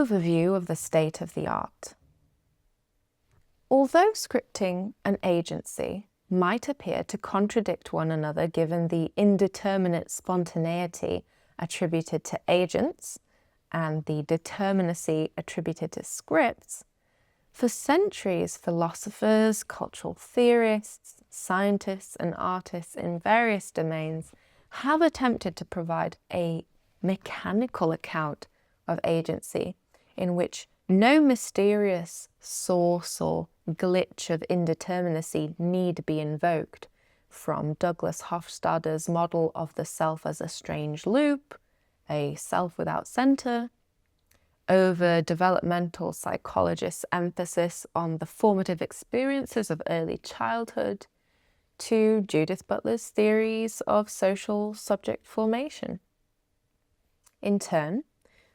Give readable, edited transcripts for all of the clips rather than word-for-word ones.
overview of the state of the art. Although scripting and agency might appear to contradict one another given the indeterminate spontaneity attributed to agents and the determinacy attributed to scripts, for centuries philosophers, cultural theorists, scientists and artists in various domains have attempted to provide a mechanical account of agency in which no mysterious source or glitch of indeterminacy need be invoked, from Douglas Hofstadter's model of the self as a strange loop, a self without center, over developmental psychologists' emphasis on the formative experiences of early childhood, to Judith Butler's theories of social subject formation. In turn,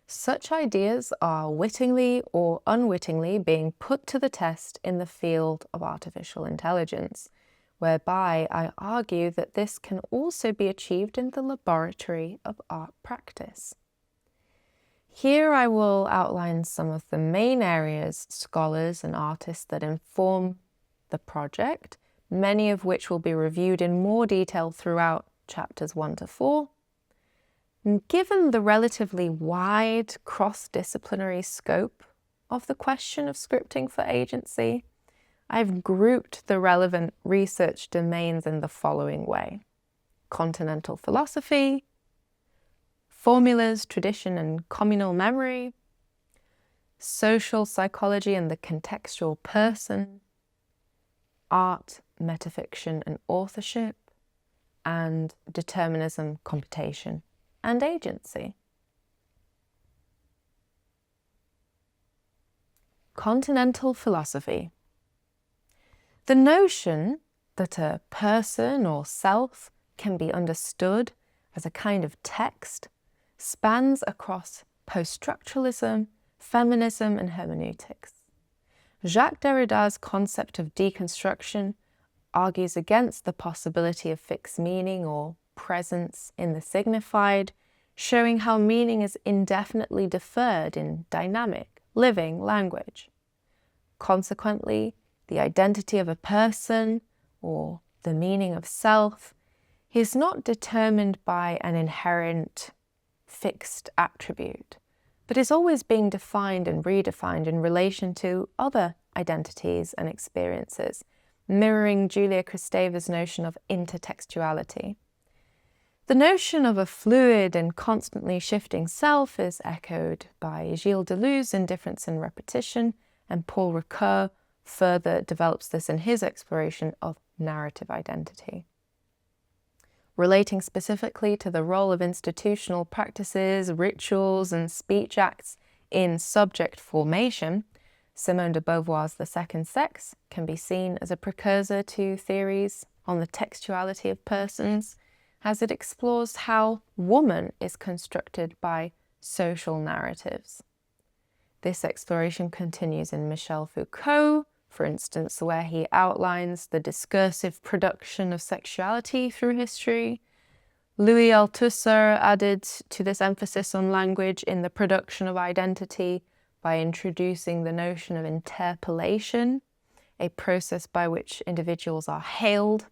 such ideas are wittingly or unwittingly being put to the test in the field of artificial intelligence, whereby I argue that this can also be achieved in the laboratory of art practice. Here I will outline some of the main areas, scholars and artists that inform the project, many of which will be reviewed in more detail throughout chapters 1 to 4. Given the relatively wide cross-disciplinary scope of the question of scripting for agency, I've grouped the relevant research domains in the following way: Continental Philosophy, Formulas, Tradition and Communal Memory, Social Psychology and the Contextual Person, Art, Metafiction and Authorship, and Determinism, Computation and Agency. Continental Philosophy. The notion that a person or self can be understood as a kind of text spans across post-structuralism, feminism and hermeneutics. Jacques Derrida's concept of deconstruction argues against the possibility of fixed meaning or presence in the signified, showing how meaning is indefinitely deferred in dynamic, living language. Consequently, the identity of a person, or the meaning of self, is not determined by an inherent fixed attribute, but is always being defined and redefined in relation to other identities and experiences, mirroring Julia Kristeva's notion of intertextuality. The notion of a fluid and constantly shifting self is echoed by Gilles Deleuze in Difference and Repetition, and Paul Ricoeur further develops this in his exploration of narrative identity. Relating specifically to the role of institutional practices, rituals, and speech acts in subject formation, Simone de Beauvoir's The Second Sex can be seen as a precursor to theories on the textuality of persons, as it explores how woman is constructed by social narratives. This exploration continues in Michel Foucault, for instance, where he outlines the discursive production of sexuality through history. Louis Althusser added to this emphasis on language in the production of identity by introducing the notion of interpellation, a process by which individuals are hailed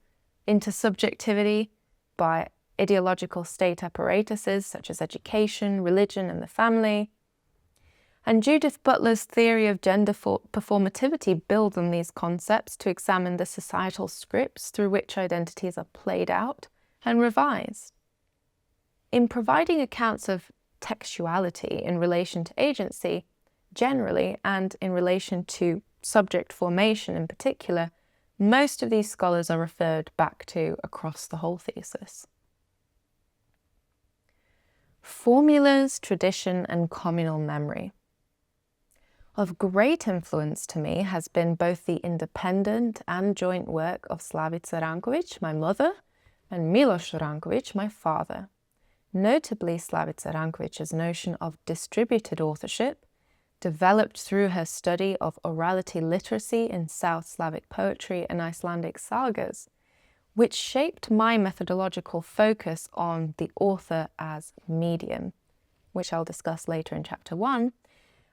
into subjectivity by ideological state apparatuses such as education, religion, and the family. And Judith Butler's theory of gender performativity builds on these concepts to examine the societal scripts through which identities are played out and revised. In providing accounts of textuality in relation to agency generally, and in relation to subject formation in particular, most of these scholars are referred back to across the whole thesis. Formulas, Tradition and Communal Memory. Of great influence to me has been both the independent and joint work of Slavica Rankovic, my mother, and Milos Rankovic, my father. Notably, Slavica Rankovic's notion of distributed authorship, developed through her study of orality literacy in South Slavic poetry and Icelandic sagas, which shaped my methodological focus on the author as medium, which I'll discuss later in chapter 1,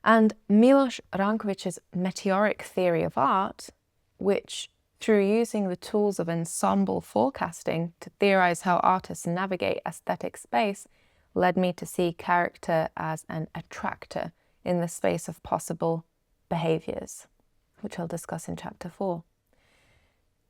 And Miloš Ranković's meteoric theory of art, which, through using the tools of ensemble forecasting to theorize how artists navigate aesthetic space, led me to see character as an attractor in the space of possible behaviors, which I'll discuss in chapter 4.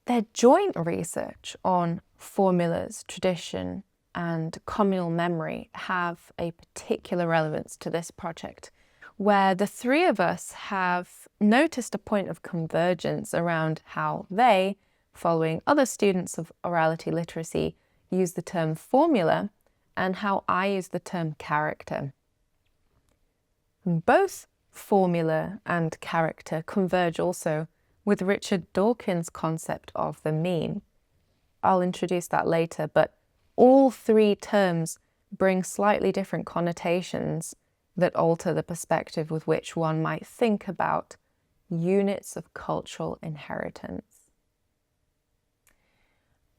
Their joint research on formulas, tradition, and communal memory have a particular relevance to this project, where the three of us have noticed a point of convergence around how they, following other students of orality literacy, use the term formula and how I use the term character. Both formula and character converge also with Richard Dawkins' concept of the mean. I'll introduce that later, but all three terms bring slightly different connotations that alter the perspective with which one might think about units of cultural inheritance.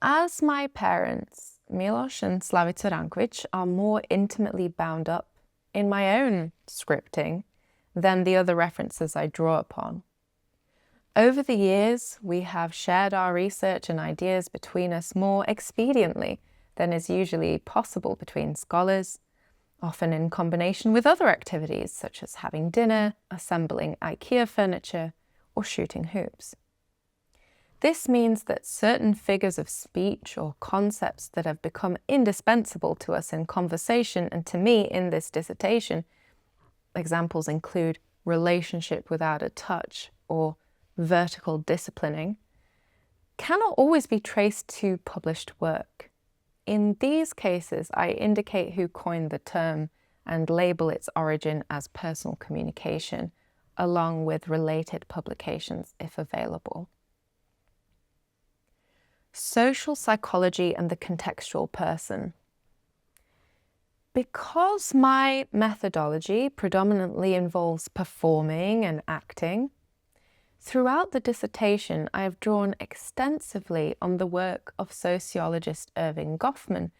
As my parents, Miloš and Slavica Ranković, are more intimately bound up in my own scripting than the other references I draw upon. Over the years, we have shared our research and ideas between us more expediently than is usually possible between scholars, often in combination with other activities such as having dinner, assembling IKEA furniture, or shooting hoops. This means that certain figures of speech or concepts that have become indispensable to us in conversation and to me in this dissertation, examples include relationship without a touch or vertical disciplining, cannot always be traced to published work. In these cases, I indicate who coined the term and label its origin as personal communication, along with related publications if available. Social psychology and the contextual person. Because my methodology predominantly involves performing and acting, throughout the dissertation I have drawn extensively on the work of sociologist Erving Goffman,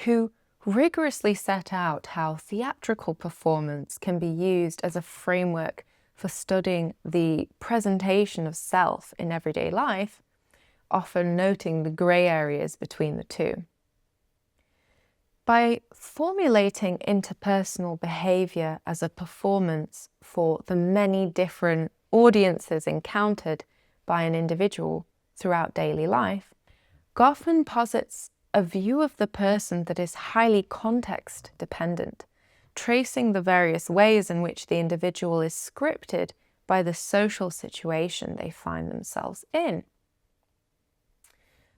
who rigorously set out how theatrical performance can be used as a framework for studying the presentation of self in everyday life, often noting the grey areas between the two. By formulating interpersonal behaviour as a performance for the many different audiences encountered by an individual throughout daily life, Goffman posits a view of the person that is highly context dependent, tracing the various ways in which the individual is scripted by the social situation they find themselves in.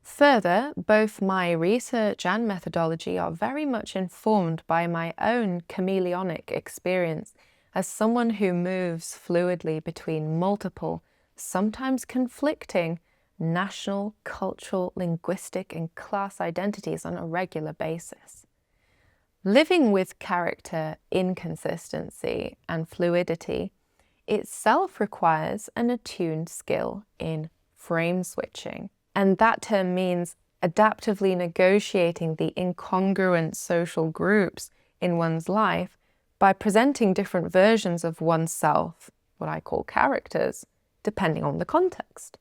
Further, both my research and methodology are very much informed by my own chameleonic experience as someone who moves fluidly between multiple, sometimes conflicting, national, cultural, linguistic, and class identities on a regular basis. Living with character inconsistency and fluidity itself requires an attuned skill in frame switching. And that term means adaptively negotiating the incongruent social groups in one's life by presenting different versions of oneself, what I call characters, depending on the context.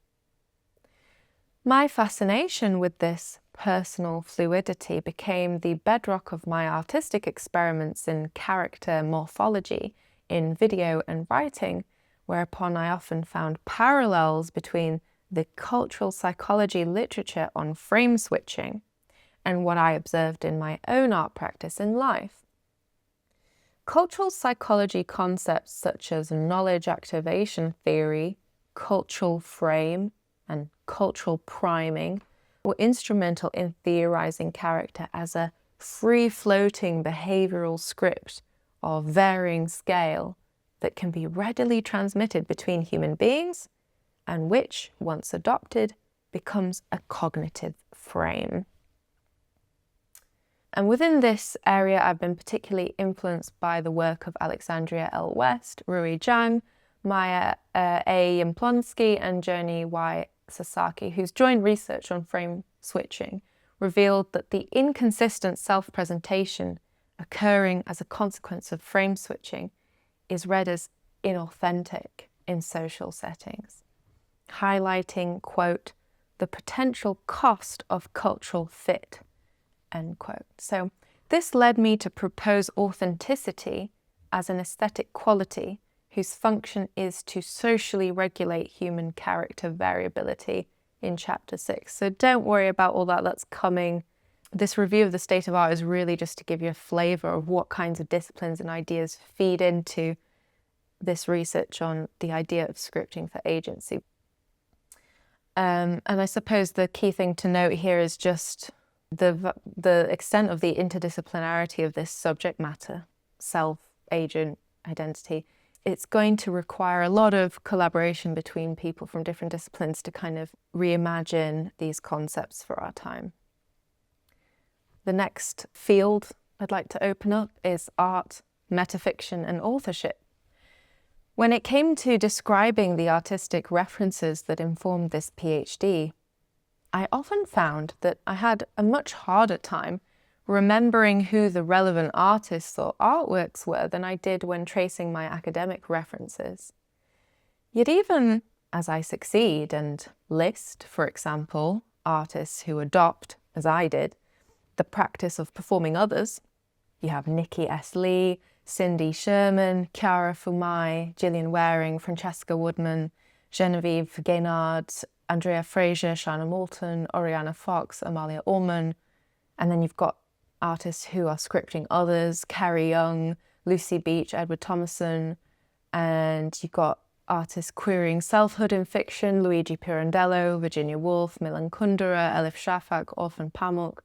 My fascination with this personal fluidity became the bedrock of my artistic experiments in character morphology in video and writing, whereupon I often found parallels between the cultural psychology literature on frame switching and what I observed in my own art practice in life. Cultural psychology concepts such as knowledge activation theory, cultural frame, and cultural priming were instrumental in theorizing character as a free-floating behavioral script of varying scale that can be readily transmitted between human beings and which, once adopted, becomes a cognitive frame. And within this area, I've been particularly influenced by the work of Alexandria L. West, Rui Zhang, Maya A. Jablonski, and Joni Y. Sasaki, whose joint research on frame switching revealed that the inconsistent self-presentation occurring as a consequence of frame switching is read as inauthentic in social settings, highlighting, quote, the potential cost of cultural fit, end quote. So this led me to propose authenticity as an aesthetic quality whose function is to socially regulate human character variability in Chapter 6. So don't worry about all that, that's coming. This review of the state of art is really just to give you a flavour of what kinds of disciplines and ideas feed into this research on the idea of scripting for agency. And I suppose the key thing to note here is just the extent of the interdisciplinarity of this subject matter, self, agent, identity. It's going to require a lot of collaboration between people from different disciplines to kind of reimagine these concepts for our time. The next field I'd like to open up is art, metafiction and authorship. When it came to describing the artistic references that informed this PhD, I often found that I had a much harder time remembering who the relevant artists or artworks were than I did when tracing my academic references. Yet even as I succeed and list, for example, artists who adopt, as I did, the practice of performing others, you have Nikki S. Lee, Cindy Sherman, Chiara Fumai, Gillian Waring, Francesca Woodman, Genevieve Gaynard, Andrea Fraser, Shana Moulton, Oriana Fox, Amalia Orman, and then you've got artists who are scripting others, Carrie Young, Lucy Beach, Edward Thomason, and you've got artists querying selfhood in fiction, Luigi Pirandello, Virginia Woolf, Milan Kundera, Elif Shafak, Orphan Pamuk.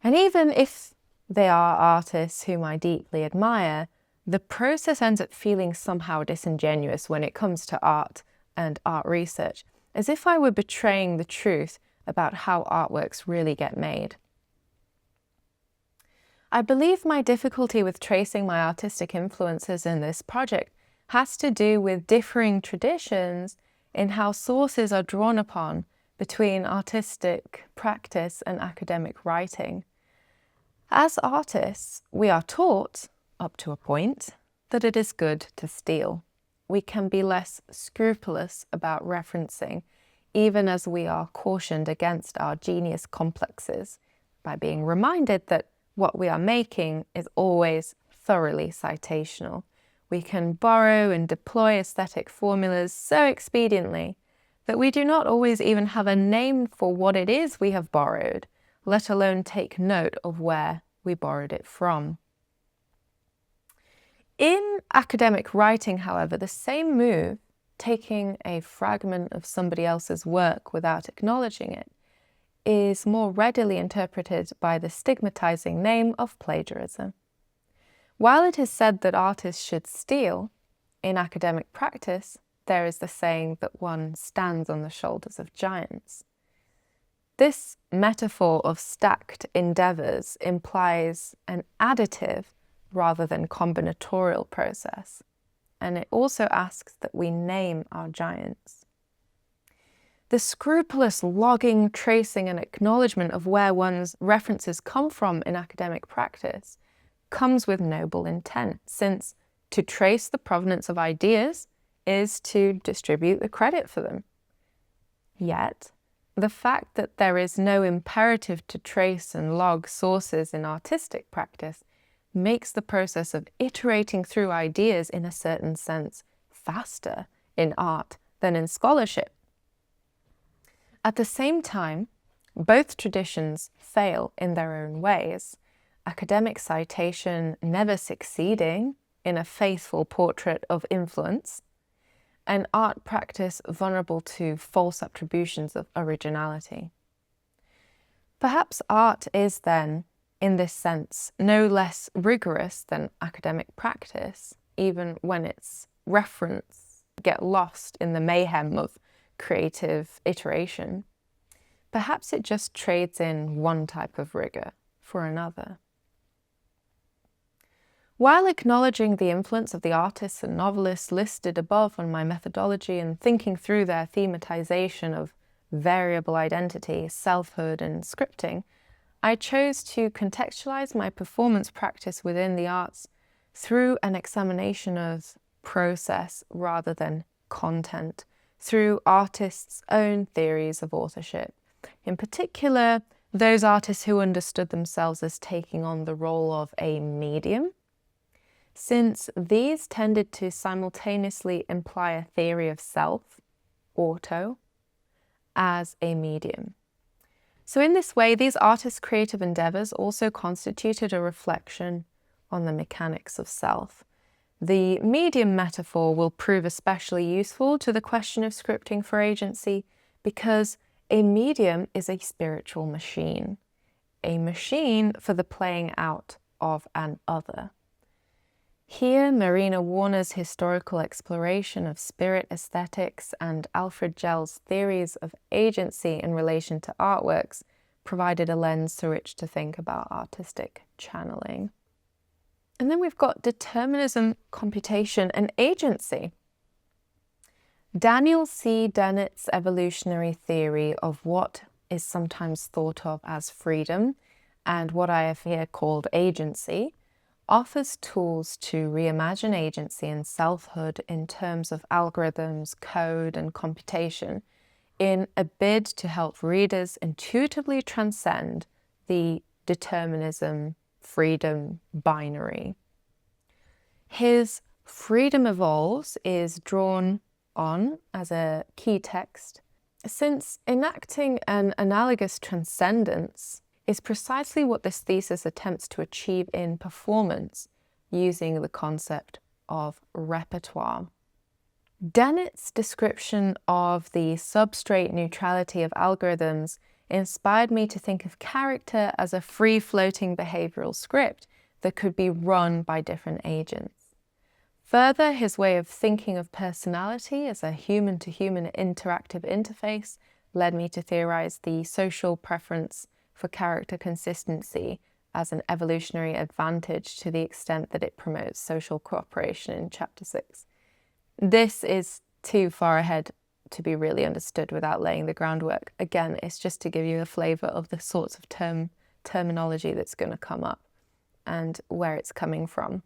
And even if they are artists whom I deeply admire, the process ends up feeling somehow disingenuous when it comes to art and art research, as if I were betraying the truth about how artworks really get made. I believe my difficulty with tracing my artistic influences in this project has to do with differing traditions in how sources are drawn upon between artistic practice and academic writing. As artists, we are taught, up to a point, that it is good to steal. We can be less scrupulous about referencing, even as we are cautioned against our genius complexes by being reminded that what we are making is always thoroughly citational. We can borrow and deploy aesthetic formulas so expediently that we do not always even have a name for what it is we have borrowed, let alone take note of where we borrowed it from. In academic writing, however, the same move, taking a fragment of somebody else's work without acknowledging it, is more readily interpreted by the stigmatizing name of plagiarism. While it is said that artists should steal, in academic practice, there is the saying that one stands on the shoulders of giants. This metaphor of stacked endeavors implies an additive rather than combinatorial process, and it also asks that we name our giants. The scrupulous logging, tracing, and acknowledgement of where one's references come from in academic practice comes with noble intent, since to trace the provenance of ideas is to distribute the credit for them. Yet, the fact that there is no imperative to trace and log sources in artistic practice makes the process of iterating through ideas in a certain sense faster in art than in scholarship. At the same time, both traditions fail in their own ways, academic citation never succeeding in a faithful portrait of influence, and art practice vulnerable to false attributions of originality. Perhaps art is then, in this sense, no less rigorous than academic practice, even when its reference get lost in the mayhem of creative iteration. Perhaps it just trades in one type of rigor for another. While acknowledging the influence of the artists and novelists listed above on my methodology and thinking through their thematization of variable identity, selfhood, and scripting, I chose to contextualize my performance practice within the arts through an examination of process rather than content through artists' own theories of authorship. In particular, those artists who understood themselves as taking on the role of a medium, since these tended to simultaneously imply a theory of self, auto, as a medium. So in this way, these artists' creative endeavors also constituted a reflection on the mechanics of self. The medium metaphor will prove especially useful to the question of scripting for agency because a medium is a spiritual machine, a machine for the playing out of an other. Here, Marina Warner's historical exploration of spirit aesthetics and Alfred Gell's theories of agency in relation to artworks provided a lens through which to think about artistic channeling. And then we've got determinism, computation, and agency. Daniel C. Dennett's evolutionary theory of what is sometimes thought of as freedom and what I have here called agency offers tools to reimagine agency and selfhood in terms of algorithms, code, and computation in a bid to help readers intuitively transcend the determinism freedom binary. His Freedom Evolves is drawn on as a key text, since enacting an analogous transcendence is precisely what this thesis attempts to achieve in performance using the concept of repertoire. Dennett's description of the substrate neutrality of algorithms inspired me to think of character as a free-floating behavioral script that could be run by different agents. Further, his way of thinking of personality as a human-to-human interactive interface led me to theorize the social preference for character consistency as an evolutionary advantage to the extent that it promotes social cooperation in Chapter 6. This is too far ahead to be really understood without laying the groundwork. Again, it's just to give you a flavor of the sorts of terminology that's going to come up and where it's coming from.